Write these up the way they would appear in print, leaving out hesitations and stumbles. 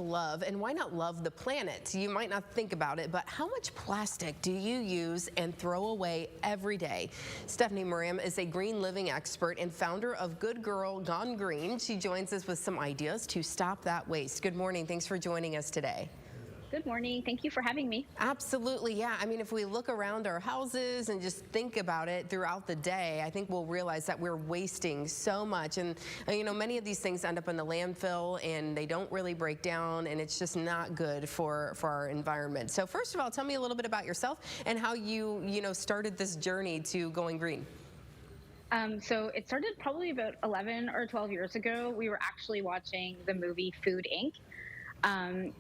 Love, and why not love the planet? You might not think about it, but how much plastic do you use and throw away every day? Stephanie Moram is a green living expert and founder of Good Girl Gone Green. She joins us with some ideas to stop that waste. Good morning. Thanks for joining us today. Good morning. Thank you for having me. Absolutely, yeah. I mean, if we look around our houses and just think about it throughout the day, I think we'll realize that we're wasting so much. And, you know, many of these things end up in the landfill and they don't really break down, and it's just not good for our environment. So first of all, tell me a little bit about yourself and how you started this journey to going green. So it started probably about 11 or 12 years ago. We were actually watching the movie Food Inc.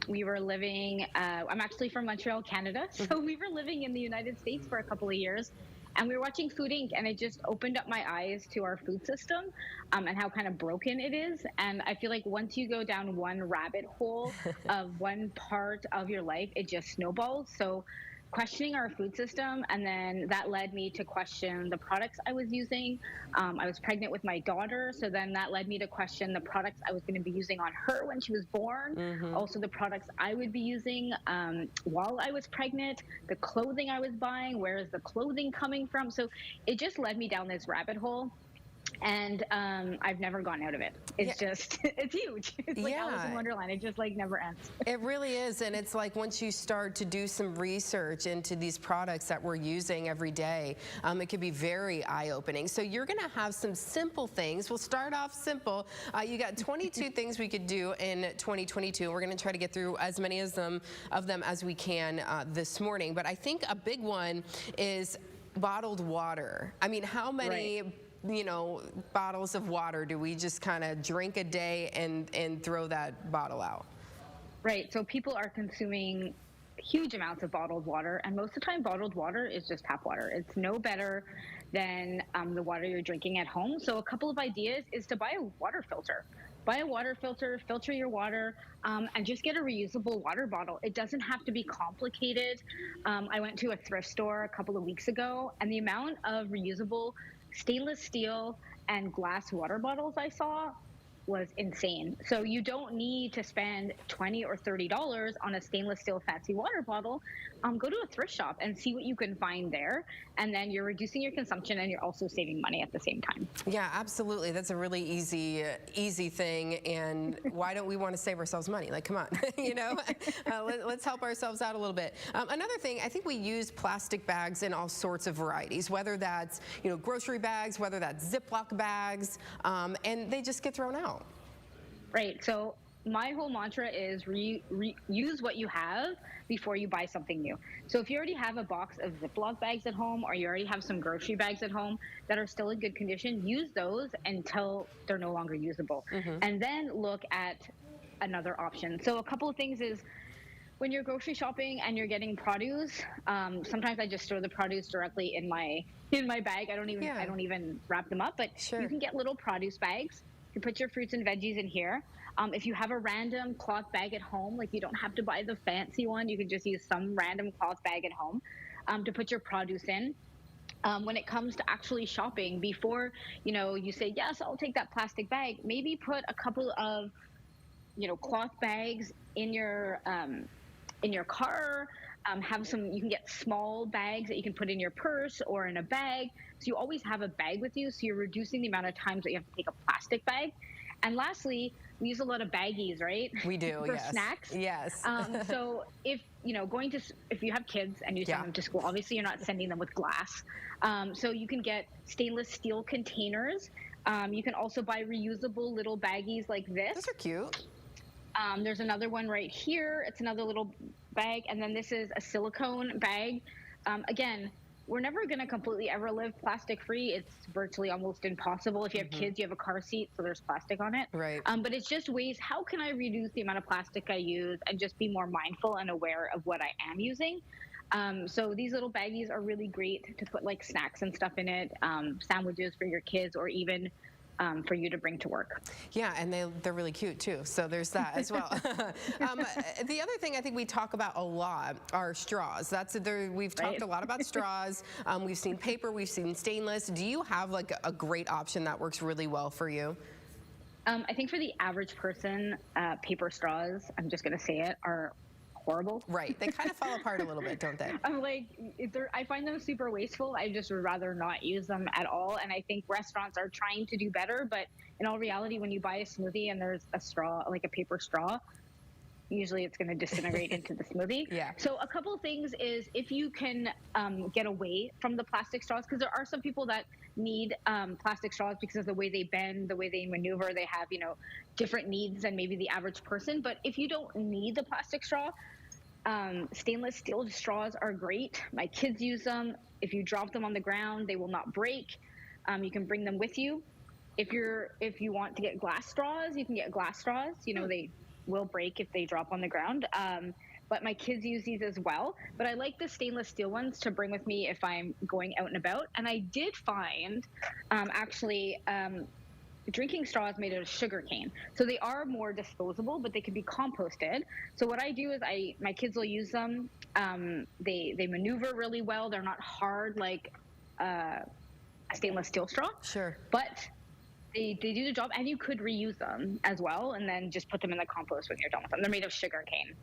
We were living, I'm actually from Montreal, Canada, so we were living in the United States for a couple of years, and we were watching Food Inc., and it just opened up my eyes to our food system and how kind of broken it is. And I feel like once you go down one rabbit hole of one part of your life, it just snowballs. So questioning our food system, and then that led me to question the products I was using. I was pregnant with my daughter, so then that led me to question the products I was going to be using on her when she was born, also the products I would be using while I was pregnant, the clothing I was buying, where is the clothing coming from? So it just led me down this rabbit hole. And I've never gone out of it. It's just, it's huge. It's like Alice in Wonderland. It just like never ends. It really is. And it's like once you start to do some research into these products that we're using every day, it can be very eye-opening. So you're going to have some simple things. We'll start off simple. You got 22 things we could do in 2022. We're going to try to get through as many of them as we can this morning. But I think a big one is bottled water. I mean, how many... Right. Bottles of water do we just kind of drink a day and throw that bottle out? Right. So people are consuming huge amounts of bottled water, and most of the time bottled water is just tap water. It's no better than the water you're drinking at home. So a couple of ideas is to buy a water filter. Buy a water filter, filter your water, and just get a reusable water bottle. It doesn't have to be complicated. I went to a thrift store a couple of weeks ago, and the amount of reusable stainless steel and glass water bottles I saw was insane. So you don't need to spend $20 or $30 on a stainless steel fancy water bottle. Go to a thrift shop and see what you can find there, and then you're reducing your consumption and you're also saving money at the same time. Yeah, absolutely. That's a really easy thing. And why don't we want to save ourselves money? Like, come on, let's help ourselves out a little bit. Another thing, I think we use plastic bags in all sorts of varieties, whether that's grocery bags, whether that's Ziploc bags, and they just get thrown out. Right. So my whole mantra is use what you have before you buy something new. So if you already have a box of Ziploc bags at home, or you already have some grocery bags at home that are still in good condition, use those until they're no longer usable. And then look at another option. So a couple of things is, when you're grocery shopping and you're getting produce, sometimes I just throw the produce directly in my bag. I don't even wrap them up, but you can get little produce bags. You put your fruits and veggies in here. If you have a random cloth bag at home, like you don't have to buy the fancy one, you can just use some random cloth bag at home to put your produce in. When it comes to actually shopping, before you say, yes, I'll take that plastic bag, maybe put a couple of cloth bags in your car. You can get small bags that you can put in your purse or in a bag. So you always have a bag with you. So you're reducing the amount of times that you have to take a plastic bag. And lastly, we use a lot of baggies, right? We do, for snacks. Yes. So if you have kids and you send them to school, obviously you're not sending them with glass. So you can get stainless steel containers. You can also buy reusable little baggies like this. Those are cute. There's another one right here. It's another little bag. And then this is a silicone bag. Again, we're never going to completely ever live plastic free. It's virtually almost impossible. If you have kids, you have a car seat, so there's plastic on it. Right. But it's just ways, how can I reduce the amount of plastic I use and just be more mindful and aware of what I am using? So these little baggies are really great to put like snacks and stuff in it, sandwiches for your kids, or even for you to bring to work. Yeah, and they're really cute too, so there's that as well. The other thing I think we talk about a lot are straws. We've talked a lot about straws. We've seen paper, we've seen stainless. Do you have like a great option that works really well for you? I think for the average person, paper straws, I'm just going to say it, are horrible. Right. They kind of fall apart a little bit, don't they? I'm like, I find them super wasteful. I just would rather not use them at all. And I think restaurants are trying to do better, but in all reality, when you buy a smoothie and there's a straw, like a paper straw, usually it's going to disintegrate into the smoothie. Yeah. So a couple of things is if you can get away from the plastic straws, because there are some people that need plastic straws because of the way they bend, the way they maneuver. They have, different needs than maybe the average person. But if you don't need the plastic straw, stainless steel straws are great. My kids use them. If you drop them on the ground, they will not break. You can bring them with you. If you want to get glass straws, you can get glass straws. They will break if they drop on the ground. But my kids use these as well. But I like the stainless steel ones to bring with me if I'm going out and about. And I did find drinking straws made out of sugar cane. So they are more disposable, but they can be composted. So what I do is my kids will use them. They maneuver really well. They're not hard like a stainless steel straw. Sure. But they do the job, and you could reuse them as well, and then just put them in the compost when you're done with them. They're made of sugar cane.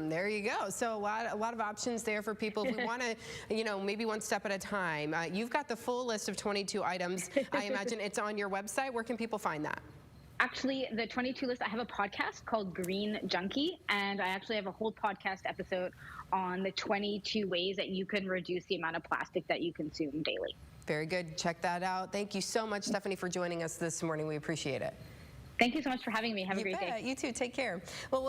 There you go. So a lot of options there for people who want to, maybe one step at a time. You've got the full list of 22 items. I imagine it's on your website. Where can people find that? Actually, the 22 list, I have a podcast called Green Junkie, and I actually have a whole podcast episode on the 22 ways that you can reduce the amount of plastic that you consume daily. Very good. Check that out. Thank you so much, Stephanie, for joining us this morning. We appreciate it. Thank you so much for having me. Have a great day. You too. Take care. Well,